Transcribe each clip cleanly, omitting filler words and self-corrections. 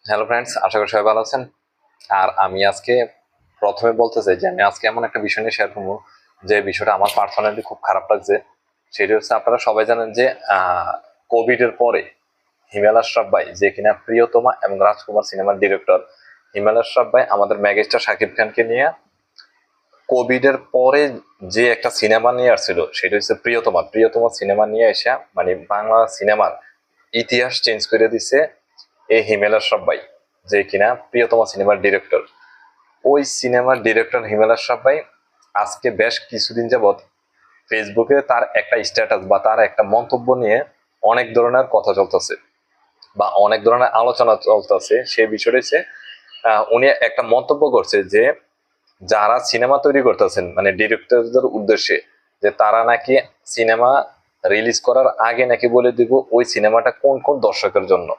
Hello friends, আশা করি সবাই ভালো আছেন। আর আমি আজকে প্রথমে বলতে চাই যে আমি আজকে এমন একটা বিষয় নিয়ে শেয়ার করবো যে বিষয়টা আমার পার্সোনালি খুব খারাপ লাগছে। সেটা হচ্ছে, আপনারা সবাই জানেন যে কোভিড এর পরে হিমেল আশরাফ ভাই, যে কিনা প্রিয়তমা এবং রাজকুমার সিনেমার ডিরেক্টর, হিমেল আশরাফ ভাই আমাদের মেগাস্টার শাকিব খানকে নিয়ে কোভিড এর পরে যে একটা সিনেমা নিয়ে আসছিল, সেটা হচ্ছে প্রিয়তমা। প্রিয়তমা সিনেমা নিয়ে এসে মানে বাংলা সিনেমার ইতিহাস চেঞ্জ করে দিছে এই হিমেল আশরাফ ভাই, যে কিনা প্রিয়তমা সিনেমার ডিরেক্টর। ওই সিনেমার ডিরেক্টর হিমেল আশরাফ ভাই আজকে বেশ কিছুদিন যাবৎ ফেসবুকে তার একটা স্ট্যাটাস বা তার একটা মন্তব্য নিয়ে অনেক ধরনের কথা চলতেছে বা অনেক ধরনের আলোচনা চলতেছে। সেই বিষয়টা হচ্ছে, উনি একটা মন্তব্য করছে যে যারা সিনেমা তৈরি করতেছেন মানে ডিরেক্টরদের উদ্দেশ্যে, যে তারা নাকি সিনেমা রিলিজ করার আগে নাকি বলে দিব ওই সিনেমাটা কোন কোন দর্শকের জন্য।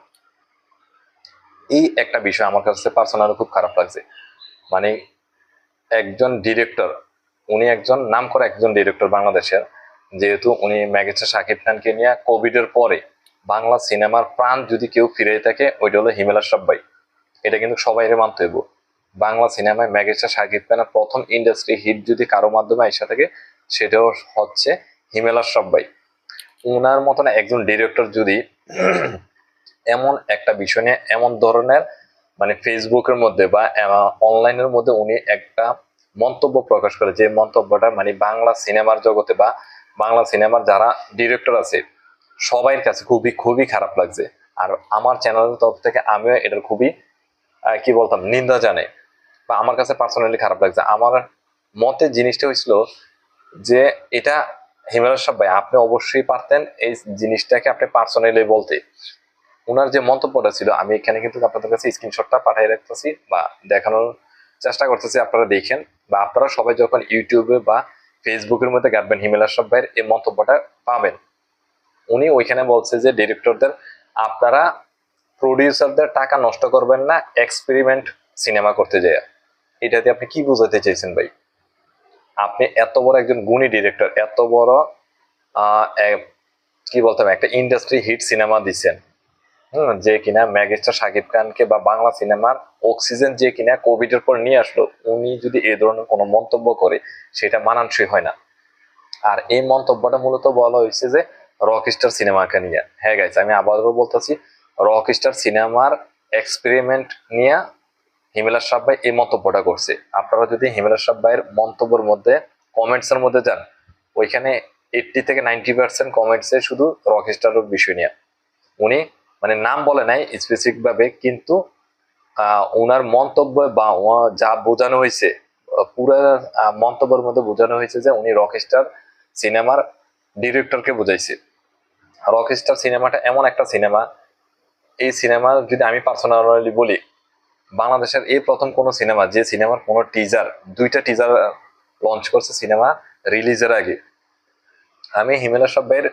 এই একটা বিষয় আমার কাছে পার্সোনালি খুব খারাপ লাগছে। মানে একজন ডিরেক্টর, উনি একজন নামকরা একজন ডিরেক্টর বাংলাদেশের, যেহেতু উনি ম্যাগেস্টার শাকিব খানকে নিয়ে কোভিড এর পরে বাংলা সিনেমার প্রাণ যদি কেউ ফিরে থাকে ওইটা হলো হিমেল আশরাফ ভাই। এটা কিন্তু সবাই মানতে হইব। বাংলা সিনেমায় ম্যাগেস্টার শাকিব খানের প্রথম ইন্ডাস্ট্রি হিট যদি কারো মাধ্যমে আইসা থাকে, সেটাও হচ্ছে হিমেল আশরাফ ভাই। উনার মতন একজন ডিরেক্টর যদি এমন একটা বিষয় নিয়ে এমন ধরনের মানে ফেসবুকের মধ্যে বা অনলাইনের মধ্যে উনি একটা মন্তব্য প্রকাশ করে, যে মন্তব্যটা মানে বাংলা সিনেমার জগতে বা বাংলা সিনেমার যারা ডিরেক্টর আছে সবাইয়ের কাছে খুবই খুবই খারাপ লাগছে। আর আমার চ্যানেলের তরফ থেকে আমিও এটার খুবই কি বলতাম নিন্দা জানাই, বা আমার কাছে পার্সোনালি খারাপ লাগছে। আমার মতে জিনিসটা হয়েছিল যে এটা হিমেল আশরাফ ভাই আপনি অবশ্যই পারতেন এই জিনিসটাকে আপনি পার্সোনালি বলতে। ওনার যে মন্তব্যটা ছিল, আমি এখানে কিন্তু আপনাদের কাছে স্ক্রিনশটটা পাঠিয়ে রাখতেছি বা দেখানোর চেষ্টা করতেছি, আপনারা দেখেন। বা আপনারা সবাই যখন ইউটিউবে বা ফেসবুকের মধ্যে ঘাটবেন হিমেল আশরাফ ভাইয়ের এই মন্তব্যটা পাবেন। উনি ওইখানে বলছে যে ডিরেক্টরদের, আপনারা প্রডিউসারদের টাকা নষ্ট করবেন না এক্সপেরিমেন্ট সিনেমা করতে যায়। এটাতে আপনি কি বোঝাতে চাইছেন ভাই? আপনি এত বড় একজন গুণী ডিরেক্টর, এত বড় কি বলতাম একটা ইন্ডাস্ট্রি হিট সিনেমা দিচ্ছেন, যে কিনা ম্যাগেস্টার শাকিব খানকে বা বাংলা সিনেমার অক্সিজেন যে কিনা কোভিড এর পর নিয়ে আসলো, উনি যদি এই ধরনের কোনো মন্তব্য করে সেটা মানানসই হয় না। আর এই মন্তব্যটা মূলত বলা হয়েছে যে রকস্টার সিনেমাকে নিয়ে। হ্যাঁ গাইস, আমি আবারও বলতেছি, রকস্টার সিনেমার এক্সপেরিমেন্ট নিয়ে হিমেল আশরাফ ভাই এই মন্তব্যটা করছে। আপনারা যদি হিমেল আশরাফ ভাইয়ের মন্তব্যের মধ্যে কমেন্টস এর মধ্যে যান, ওইখানে 80 থেকে 90% কমেন্টসে শুধু রকস্টারের বিষয় নিয়ে। উনি মানে নাম বলে নাই স্পেসিফিক ভাবে, কিন্তু ওনার মন্তব্য বা যা বোঝানো হয়েছে পুরো মন্তব্যের মধ্যে বোঝানো হয়েছে যে উনি রকস্টার সিনেমার ডিরেক্টরকে বুঝাইছে। রকস্টার সিনেমাটা এমন একটা সিনেমা, এই সিনেমা যদি আমি পার্সোনালি বলি, বাংলাদেশের এই প্রথম কোন সিনেমা যে সিনেমার কোনো টিজার, দুইটা টিজার লঞ্চ করছে সিনেমা রিলিজের আগে। আমি হিমেল আশরাফ ভাইয়ের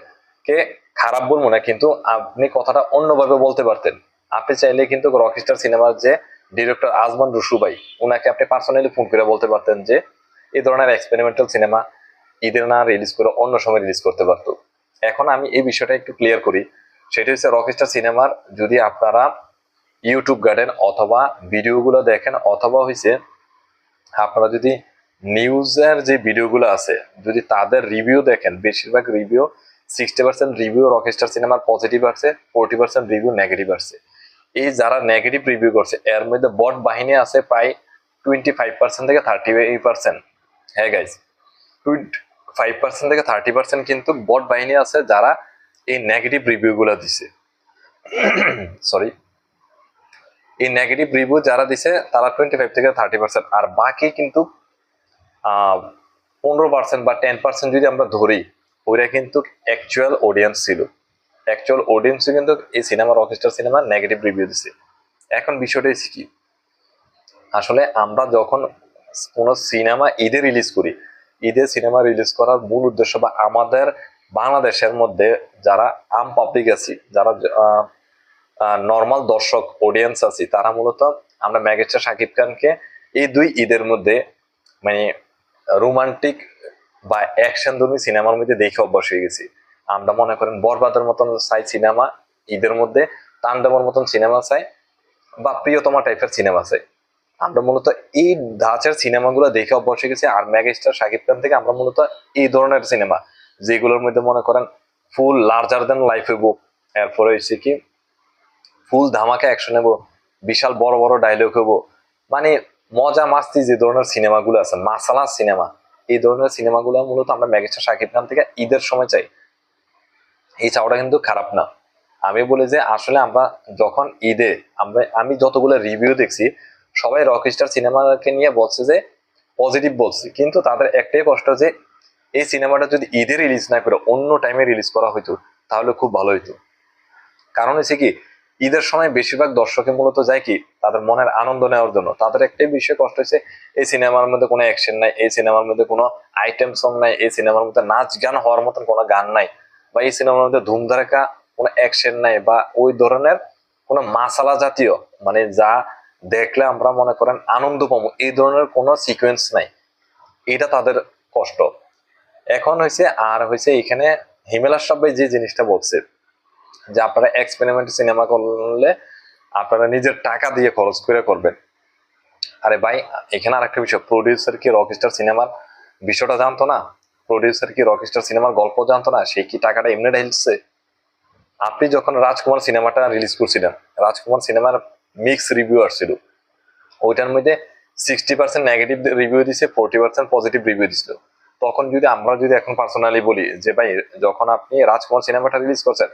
কে খারাপ বলবো না, কিন্তু আপনি কথাটা অন্যভাবে বলতে পারতেন। আপনি চাইলে কিন্তু রকস্টার সিনেমার যে ডিরেক্টর আজমান রুশু ভাই, ওনাকে আপনি পার্সোনালি ফোন করে বলতে পারতেন যে এই ধরনের এক্সপেরিমেন্টাল সিনেমা ঈদের না রিলিজ করে অন্য সময় রিলিজ করতে পারতো। এখন আমি এই বিষয়টা একটু ক্লিয়ার করি। সেটা হচ্ছে, রকস্টার সিনেমার যদি আপনারা ইউটিউব গার্ডেন অথবা ভিডিওগুলো দেখেন, অথবা হয়েছে আপনারা যদি নিউজের যে ভিডিওগুলো আছে যদি তাদের রিভিউ দেখেন, বেশিরভাগ রিভিউ 60% রিভিউ রকস্টার সিনেমার পজিটিভ আসছে, 40% রিভিউ নেগেটিভ আসছে। এই যারা নেগেটিভ রিভিউ করছে এর মধ্যে বট বাহিনী আছে প্রায় 25% থেকে 30%। হ্যাঁ গাইজ, 25% থেকে 30% কিন্তু বট বাহিনী আছে যারা এই নেগেটিভ রিভিউ গুলো দিছে। সরি, এই নেগেটিভ রিভিউ যারা দিছে তারা 25 থেকে 30%, আর বাকি কিন্তু 15% বা 10% যদি আমরা ধরি, ওইটা কিন্তু অ্যাকচুয়াল অডিয়েন্স ছিল। অ্যাকচুয়াল অডিয়েন্স কিন্তু এই সিনেমা রকস্টার সিনেমার নেগেটিভ রিভিউ দিছে। এখন বিষয়টা হচ্ছে কি, আসলে আমরা যখন কোনো সিনেমা ঈদে রিলিজ করি, ঈদে সিনেমা রিলিজ করার মূল উদ্দেশ্য বা আমাদের বাংলাদেশের মধ্যে যারা আম পাবলিক আছি, যারা নর্মাল দর্শক অডিয়েন্স আছি, তারা মূলত আমরা মেগাস্টার শাকিব খানকে এই দুই ঈদের মধ্যে মানে রোমান্টিক বা অ্যাকশন ধর্মী সিনেমার মধ্যে দেখে অভ্যাস হয়ে গেছি। আমরা মনে করেন বরবাদের মতন চাই সিনেমা ঈদের মধ্যে, তাণ্ডবের মতন সিনেমা চাই বা প্রিয়তমা টাইপের সিনেমা আছে। আমরা মূলত এই ধাঁচের সিনেমাগুলো দেখে অভ্যাস হয়ে গেছি। আর মেগাস্টার শাকিব খান থেকে আমরা মূলত এই ধরনের সিনেমা, যেগুলোর মধ্যে মনে করেন ফুল লার্জার দেন লাইফ হইব, এরপরে হচ্ছে কি ফুল ধামাকা অ্যাকশন হইব, বিশাল বড় বড় ডায়লগ হইব, মানে মজা মাস্তি যে ধরনের সিনেমাগুলো আছে, মাসালা সিনেমা, এই ধরনের সিনেমাগুলো মূলত আমরা মেগাস্টার শাকিব খান থেকে ঈদের সময় চাই। এই চাওয়াটা কিন্তু খারাপ না। আমি বলি যে আসলে আমরা যখন ঈদে আমি যতগুলো রিভিউ দেখছি, সবাই রকস্টার সিনেমাকে নিয়ে বলছে যে পজিটিভ বলছে, কিন্তু তাদের একটাই কষ্ট যে এই সিনেমাটা যদি ঈদে রিলিজ না করে অন্য টাইমে রিলিজ করা হইতো তাহলে খুব ভালো হইতো। কারণ হচ্ছে কি, ঈদের সময় বেশিরভাগ দর্শকে মূলত যায় কি তাদের মনের আনন্দ নেওয়ার জন্য। তাদের একটাই বিষয় কষ্ট হচ্ছে এই সিনেমার মধ্যে কোনো অ্যাকশন নাই, এই সিনেমার মধ্যে কোনো আইটেম সং নাই, এই সিনেমার মধ্যে নাচ গান হওয়ার মতন কোনো গান নাই, বা এই সিনেমার মধ্যে ধুমধারাকা কোনো অ্যাকশন নাই, বা ওই ধরনের কোনো মাসালা জাতীয়, মানে যা দেখলে আমরা মনে করেন আনন্দ পাবো, এই ধরনের কোনো সিকোয়েন্স নাই। এটা তাদের কষ্ট। এখন হয়েছে আর হয়েছে এখানে হিমেল আশরাফ ভাই যে জিনিসটা বলছে যে আপনারা এক্সপেরিমেন্ট সিনেমা করলে আপনারা নিজের টাকা দিয়ে খরচ করে করবেন। আরে ভাই, এখানে আরেকটা বিষয়, প্রডিউসার কি রকস্টার সিনেমার বিষয়টা জানতো না? প্রডিউসার কি রকস্টার সিনেমার গল্প জানতো না? সে কি টাকাটা এমনি ঢেলছে? আপনি যখন রাজকুমার সিনেমাটা রিলিজ করছিলেন, রাজকুমার সিনেমার মিক্স রিভিউ আসছিল, ওইটার মধ্যে 60% নেগেটিভ রিভিউ দিছে, 40% পজিটিভ রিভিউ দিছিল। তখন যদি আমরা যদি এখন পার্সোনালি বলি যে ভাই, যখন আপনি রাজকুমার সিনেমাটা রিলিজ করছেন,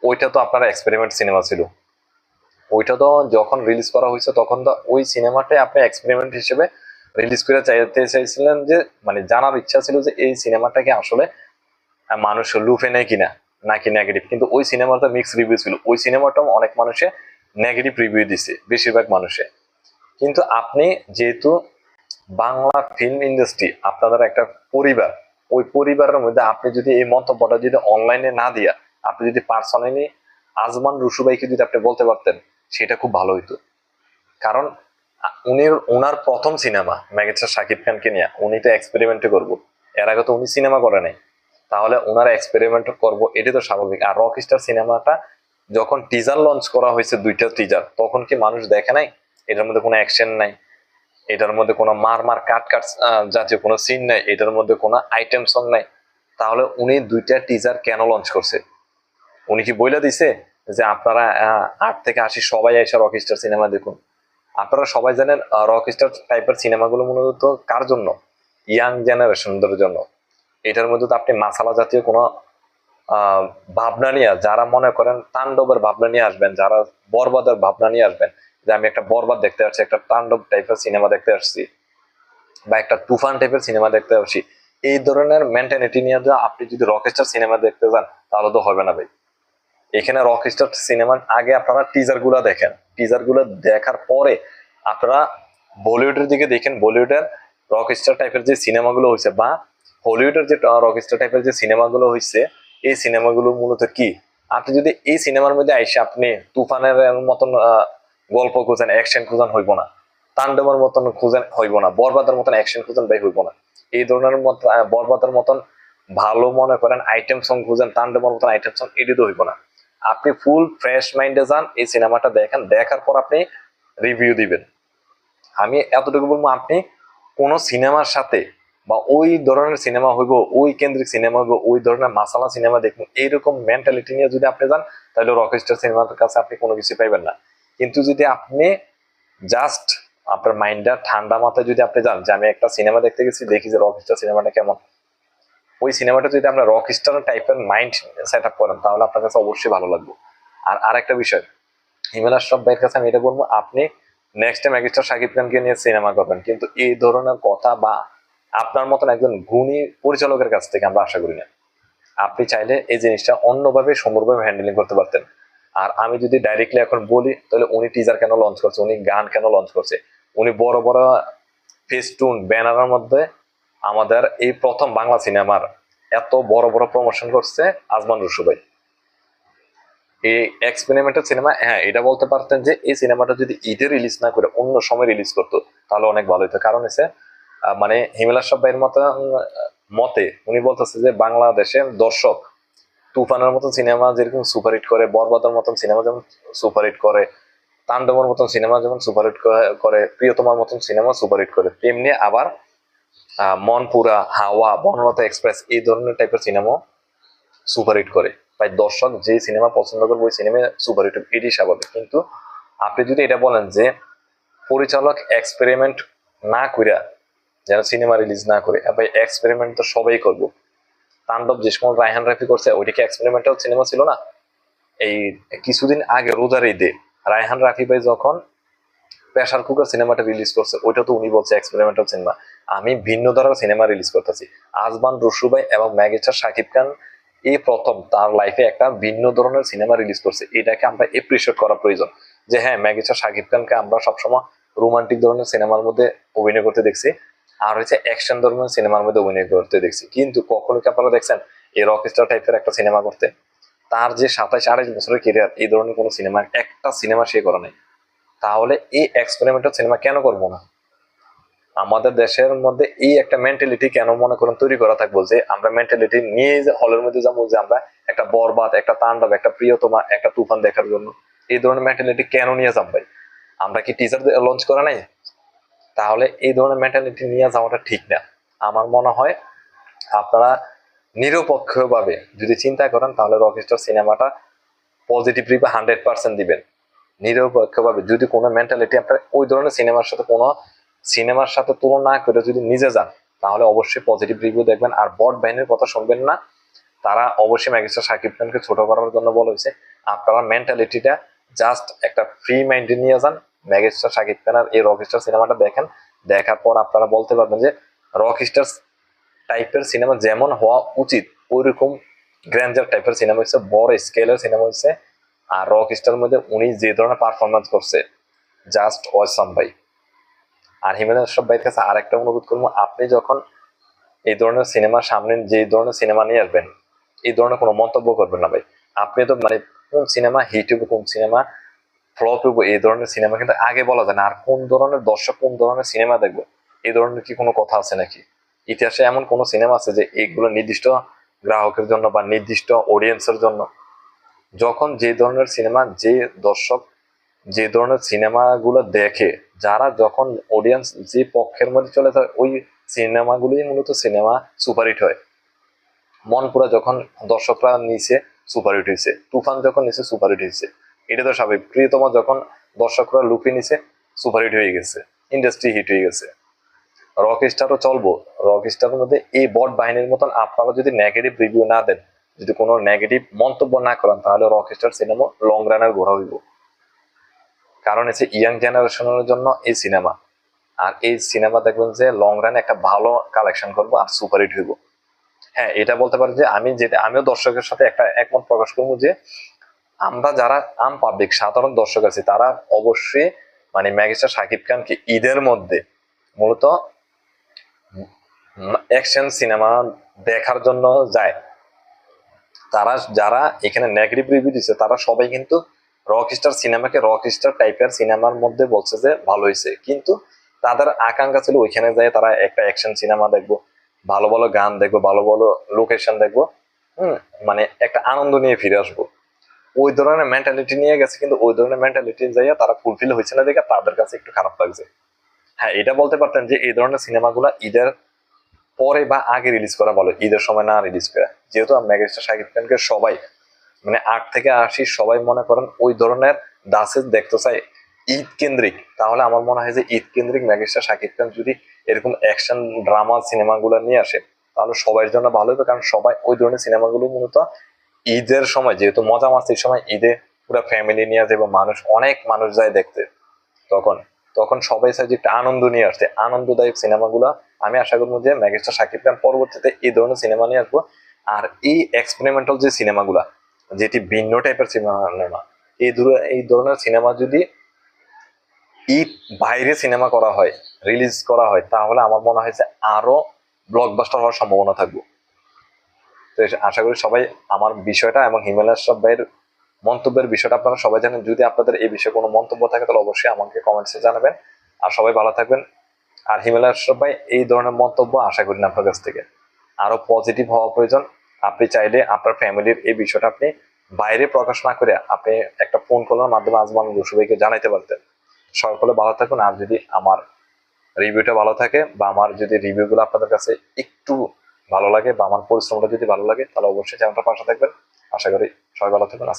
ওইটা তো আপনার এক্সপেরিমেন্ট সিনেমা ছিল। ওইটা তো যখন রিলিজ করা হয়েছে তখন তো ওই সিনেমাটাই আপনি এক্সপেরিমেন্ট হিসেবে রিলিজ করে চাইতে চাইছিলেন, যে মানে জানার ইচ্ছা ছিল যে এই সিনেমাটাকে আসলে মানুষ লুফে নেয় কিনা নাকি নেগেটিভ। কিন্তু ওই সিনেমাটা মিক্স রিভিউ ছিল, ওই সিনেমাটাও অনেক মানুষে নেগেটিভ রিভিউ দিছে, বেশিরভাগ মানুষে। কিন্তু আপনি যেহেতু বাংলা ফিল্ম ইন্ডাস্ট্রি আপনাদের একটা পরিবার, ওই পরিবারের মধ্যে আপনি যদি এই মন্তব্যটা যদি অনলাইনে না দিয়া আপনি যদি পার্সোনালি আজমান রুশু ভাইকে যদি আপনি বলতে পারতেন, সেটা খুব ভালো হইতো। কারণ উনি ওনার প্রথম সিনেমা মেগাস্টার শাকিব খানকে নিয়ে উনি তো এক্সপেরিমেন্ট করবো, এর আগে তো উনি সিনেমা করে নাই, তাহলে ওনার এক্সপেরিমেন্ট করবো এটি তো স্বাভাবিক। আর রকস্টার সিনেমাটা যখন টিজার লঞ্চ করা হয়েছে, দুইটা টিজার, তখন কি মানুষ দেখে নাই এটার মধ্যে কোনো অ্যাকশন নাই, এটার মধ্যে কোনো মার মার কাট কাট জাতীয় কোনো সিন নাই, এটার মধ্যে কোনো আইটেম সং নাই? তাহলে উনি দুইটা টিজার কেন লঞ্চ করছে? উনি কি বইলা দিছে যে আপনারা 8 থেকে 80 সবাই এসে রকস্টার সিনেমা দেখুন? আপনারা সবাই জানেন রকস্টার টাইপের সিনেমাগুলো মূলত কার জন্য? ইয়াং জেনারেশনদের জন্য। এটার মধ্যে তো আপনি মাসালা জাতীয় কোনো ভাবনা নিয়ে, যারা মনে করেন তাণ্ডবের ভাবনা নিয়ে আসবেন, যারা বরবাদের ভাবনা নিয়ে আসবেন, যে আমি একটা বরবাদ দেখতে আসছি, একটা তাণ্ডব টাইপের সিনেমা দেখতে আসছি, বা একটা তুফান টাইপের সিনেমা দেখতে আসছি, এই ধরনের মেন্টালিটি নিয়ে আপনি যদি রকস্টার সিনেমা দেখতে যান তাহলে তো হবে না ভাই। এখানে রকস্টার সিনেমার আগে আপনারা টিজার গুলা দেখেন, টিজার গুলো দেখার পরে আপনারা বলিউডের দিকে দেখেন, বলিউডের রকস্টার টাইপের যে সিনেমাগুলো হয়েছে, বা হলিউডের যে রকস্টার টাইপের যে সিনেমাগুলো হয়েছে, এই সিনেমাগুলো মূলত কি, আপনি যদি এই সিনেমার মধ্যে আইসে আপনি তুফানের মতন গল্প খুঁজেন, অ্যাকশন খুঁজেন, হইব না। তাণ্ডবের মতন খুঁজেন, হইব না। বরবাদের মতন অ্যাকশন খুঁজেন, ভাই, হইব না। এই ধরনের মত বরবাদের মতন ভালো মনে করেন আইটেম সং খুঁজেন, তাণ্ডবের মতন আইটেম সং, এটি তো হইব না। আপনি ফুল ফ্রেশ মাইন্ডে যান, এই সিনেমাটা দেখেন, দেখার পর আপনি রিভিউ দিবেন। আমি এতটুকু বলবো, আপনি কোন সিনেমার সাথে বা ওই ধরনের সিনেমা হইব, ওই কেন্দ্রিক সিনেমা হইব, ওই ধরনের মাসালা সিনেমা দেখুন, এইরকম মেন্টালিটি নিয়ে যদি আপনি যান, তাহলে রকস্টার সিনেমার কাছে আপনি কোনো কিছু পাইবেন না। কিন্তু যদি আপনি জাস্ট আপনার মাইন্ডটা ঠান্ডা মাথায় যদি আপনি যান যে আমি একটা সিনেমা দেখতে গেছি, দেখি যে রকস্টার সিনেমাটা কেমন, ওই সিনেমাটা যদি আমরা রকস্টার টাইপের মাইন্ড সেট আপ করেন, তাহলে আপনার কাছে অবশ্যই ভালো লাগবে। আর আরেকটা বিষয়, হিমেল আশরাফ ভাইয়ের কাছে আমি এটা বলবো, আপনি নেক্সট টাইম মেগাস্টার শাকিব খানকে নিয়ে সিনেমা করবেন, কিন্তু এই ধরনের কথা বা আপনার মতন একজন গুণী পরিচালকের কাছ থেকে আমরা আশা করি না। আপনি চাইলে এই জিনিসটা অন্যভাবে সুন্দরভাবে হ্যান্ডেলিং করতে পারতেন। আর আমি যদি ডাইরেক্টলি এখন বলি, তাহলে উনি টিজার কেন লঞ্চ করছে, উনি গান কেন লঞ্চ করছে, উনি বড় বড় ফেস্টুন ব্যানারের মধ্যে আমাদের এই প্রথম বাংলা সিনেমার এত বড় বড় প্রমোশন করছে আজমান রুশু ভাই। এই এক্সপেরিমেন্টাল সিনেমা, হ্যাঁ, এটা বলতে পারতেন যে এই সিনেমাটা যদি ঈদে রিলিজ না করে অন্য সময় রিলিজ করতো তাহলে অনেক ভালো হতো। কারণ হচ্ছে মানে হিমেল আশরাফ ভাইয়ের মতে উনি বলতেছে যে বাংলাদেশের দর্শক তুফানের মতন সিনেমা যেরকম সুপারহিট করে, বরবাদের মতন সিনেমা যেমন সুপারহিট করে, তাণ্ডবের মতন সিনেমা যেমন সুপারহিট করে, প্রিয়তমার মতন সিনেমা সুপারহিট করে, তেমনি আবার মনপুরা, হাওয়া, বনলতা এক্সপ্রেস এই ধরনের টাইপের সিনেমা সুপারহিট করে। তাই দর্শক যে সিনেমা পছন্দ করবে ওই সিনেমা সুপারহিট, এটি স্বাভাবিক। কিন্তু আপনি যদি এটা বলেন যে পরিচালক এক্সপেরিমেন্ট না কইরা যেন সিনেমা রিলিজ না করে, ভাই এক্সপেরিমেন্ট তো সবাই করবো। তাণ্ডব যে সময় রায়হান রাফি করছে ওইটা কি এক্সপেরিমেন্টাল সিনেমা ছিল না? এই কিছুদিন আগে রোজার ঈদে রায়হান রাফি ভাই যখন প্রেসার কুকার সিনেমাটা রিলিজ করছে, ওইটা তো উনি বলছে এক্সপেরিমেন্টাল সিনেমা, আমি ভিন্ন ধরনের সিনেমা রিলিজ করতেছি। আজমান রসু ভাই এবং ম্যাগিস্টার শাকিব খান এই প্রথম তার লাইফে একটা ভিন্ন ধরনের সিনেমা রিলিজ করছে, এটাকে আমরা এপ্রিসিয়েট করা প্রয়োজন। যে হ্যাঁ, ম্যাগিস্টার শাকিব খানকে আমরা সবসময় রোমান্টিক ধরনের সিনেমার মধ্যে অভিনয় করতে দেখছি, আর হচ্ছে অ্যাকশন ধরনের সিনেমার মধ্যে অভিনয় করতে দেখছি, কিন্তু কখনো কি আপনারা দেখছেন এই রকস্টার টাইপের একটা সিনেমা করতে? তার যে 27-28 বছরের কেরিয়ার, এই ধরনের কোনো সিনেমা, একটা সিনেমা সে করে নাই। তাহলে এই এক্সপেরিমেন্টাল সিনেমা কেন করবো না? আমাদের দেশের মধ্যে এই একটা মেন্টালিটি কেন মনে করেন তৈরি করা থাকবো যে আমরা মেন্টালিটি নিয়ে যে হলের মধ্যে যাবো যে আমরা একটা বরবাদ, একটা তাণ্ডব, একটা প্রিয়তমা, একটা তুফান দেখার জন্য? এই ধরনের মেন্টালিটি কেন নিয়ে যাবো ভাই? আমরা কি টিজার লঞ্চ করা নাই? তাহলে এই ধরনের মেন্টালিটি নিয়ে যাওয়াটা ঠিক না। আমার মনে হয় আপনারা নিরপেক্ষ ভাবে যদি চিন্তা করেন তাহলে রকস্টার সিনেমাটা পজিটিভ রিভিউ 100% দিবেন। নিরপেক্ষ ভাবে যদি কোনো মেন্টালিটি আপনার ওই ধরনের সিনেমার সাথে তুলনা করে যদি নিজে যান, তাহলে অবশ্যই পজিটিভ রিভিউ দেখবেন। আর বট বাহিনীর কথা শুনবেন না, তারা অবশ্যই ম্যাগিস্টার শাকিব খানকে ছোট করার জন্য বলা হয়েছে। আপনারা মেন্টালিটিটা জাস্ট একটা ফ্রি মাইন্ডে নিয়ে যান, ম্যাগিস্টার শাকিব খানের এই রকস্টার সিনেমাটা দেখেন, দেখার পর আপনারা বলতে পারবেন যে রকস্টার টাইপের সিনেমা যেমন হওয়া উচিত ওইরকম গ্র্যান্ডার টাইপের সিনেমা হচ্ছে, বড় স্কেলের সিনেমা হচ্ছে। আর রকস্টার মধ্যে উনি যে ধরনের পারফরমেন্স করছে, জাস্ট অসাম ভাই। আর হিমেল সব ভাইয়ের কাছে আরেকটা অনুরোধ করবো, আপনি যখন এই ধরনের সিনেমার সামনে যে ধরনের সিনেমা নিয়ে আসবেন, এই ধরনের কোনো মন্তব্য করবেন না ভাই। আপনি তো মানে কোন সিনেমা হিট হবে, কোন সিনেমা ফ্লপ হবে, এই ধরনের সিনেমা কিন্তু আগে বলা যায় না। আর কোন ধরনের দর্শক কোন ধরনের সিনেমা দেখবে, এই ধরনের কি কোনো কথা আছে নাকি? ইতিহাসে এমন কোন সিনেমা আছে যে এইগুলো নির্দিষ্ট গ্রাহকের জন্য বা নির্দিষ্ট অডিয়েন্সের জন্য? যখন যে ধরনের সিনেমা, যে দর্শক যে ধরনের সিনেমাগুলো দেখে, যারা যখন অডিয়েন্স যে পক্ষের মধ্যে চলে যায়, ওই সিনেমাগুলোই মূলত সিনেমা সুপারহিট হয়। মনপুরা যখন দর্শকরা নিচে সুপারহিট হয়েছে, তুফান যখন নিচে সুপারহিট হয়েছে, এটা তো স্বাভাবিক। প্রিয়তমা যখন দর্শকরা লুপে নিচে সুপারহিট হয়ে গেছে, ইন্ডাস্ট্রি হিট হয়ে গেছে। রকস্টারও চলবো, রকস্টারের মধ্যে এই বট বাহিনীর মতন আপনারা যদি নেগেটিভ রিভিউ না দেন, যদি কোনো নেগেটিভ মন্তব্য না করেন, তাহলে রকস্টার সিনেমা লং রানের ঘোরা হইব। কারণ হচ্ছে ইয়াং জেনারেশনের জন্য এই সিনেমা, আর এই সিনেমা দেখবেন যে লং রানে একটা ভালো কালেকশন করবো আর সুপারহিট হইব। হ্যাঁ, এটা বলতে পারি যে আমিও দর্শকের সাথে একটা একমত প্রকাশ করবো যে আমরা যারা আম পাবলিক সাধারণ দর্শক আছি, তারা অবশ্যই মানে ম্যাগিস্টার শাকিব খানকে ঈদের মধ্যে মূলত অ্যাকশন সিনেমা দেখার জন্য যায়। তারা যারা এখানে নেগেটিভ রিভিউ দিচ্ছে, তারা সবাই কিন্তু রকস্টার সিনেমাকে রকস্টার টাইপের সিনেমার মধ্যে বলছে যে ভালো হয়েছে, কিন্তু তাদের আকাঙ্ক্ষা ছিল ওইখানে যায় তারা একটা অ্যাকশন সিনেমা দেখবো, ভালো ভালো গান দেখবো, ভালো ভালো লোকেশন দেখবো, মানে একটা আনন্দ নিয়ে ফিরে আসবো। ওই ধরনের মেন্টালিটি নিয়ে গেছে, কিন্তু ওই ধরনের মেন্টালিটি যাইয়া তারা ফুলফিল হয়েছে না দেখে তাদের কাছে একটু খারাপ লাগছে। হ্যাঁ, এটা বলতে পারতেন যে এই ধরনের সিনেমাগুলো ঈদের পরে বা আগে রিলিজ করা ভালো, ঈদের সময় না রিলিজ করা। যেহেতু মেগাস্টার শাকিব খানকে সবাই মানে 8 থেকে 80 সবাই মনে করেন ওই ধরনের দাসের দেখতে চাই ঈদ কেন্দ্রিক, তাহলে আমার মনে হয় যে ঈদ কেন্দ্রিক মেগাস্টার শাকিব খান যদি এরকম অ্যাকশন ড্রামা সিনেমাগুলো নিয়ে আসে, তাহলে সবার জন্য ভালো হবে। কারণ সবাই ওই ধরনের সিনেমাগুলো মূলত ঈদের সময়, যেহেতু মজা মাস্তির সময়, ঈদে পুরো ফ্যামিলি নিয়ে যাবে মানুষ, অনেক মানুষ যায় দেখতে, তখন তখন সবাই চাই যে একটা আনন্দ নিয়ে আসছে, আনন্দদায়ক সিনেমাগুলো। আমি আশা করবো যে মেগাস্টার শাকিব খান পরবর্তীতে এই ধরনের সিনেমা নিয়ে আসবো। আর এই এক্সপেরিমেন্টাল যে সিনেমাগুলা, যেটি ভিন্ন টাইপের সিনেমা, এই ধরনের সিনেমা যদি ঈদ বাইরে সিনেমা করা হয়, রিলিজ করা হয়, তাহলে আমার মনে হয় যে আরো ব্লকবাস্টার হওয়ার সম্ভাবনা থাকবে। তো আশা করি সবাই আমার বিষয়টা এবং হিমালয় সব ভাইয়ের মন্তব্যের বিষয়টা আপনারা সবাই জানেন। যদি আপনাদের এই বিষয়ে কোনো মন্তব্য থাকে তাহলে অবশ্যই আমাকে কমেন্টসে জানাবেন। আর সবাই ভালো থাকবেন। আর হিমালয় আশরাফ ভাই, এই ধরনের মন্তব্য আশা করি না আপনার কাছ থেকে। আরো পজিটিভ হওয়া প্রয়োজন। আপনি চাইলে আপনার ফ্যামিলির এই বিষয়টা আপনি বাইরে প্রকাশ না করে আপনি একটা ফোন কলের মাধ্যমে আজমান বসু ভাইকে জানাইতে পারতেন। সকলে ভালো থাকুন। আর যদি আমার রিভিউটা ভালো থাকে বা আমার যদি রিভিউগুলো আপনাদের কাছে একটু ভালো লাগে বা আমার পরিশ্রমটা যদি ভালো লাগে, তাহলে অবশ্যই চ্যানেলটা পাশে থাকবেন। আশা করি সবাই ভালো থাকবেন।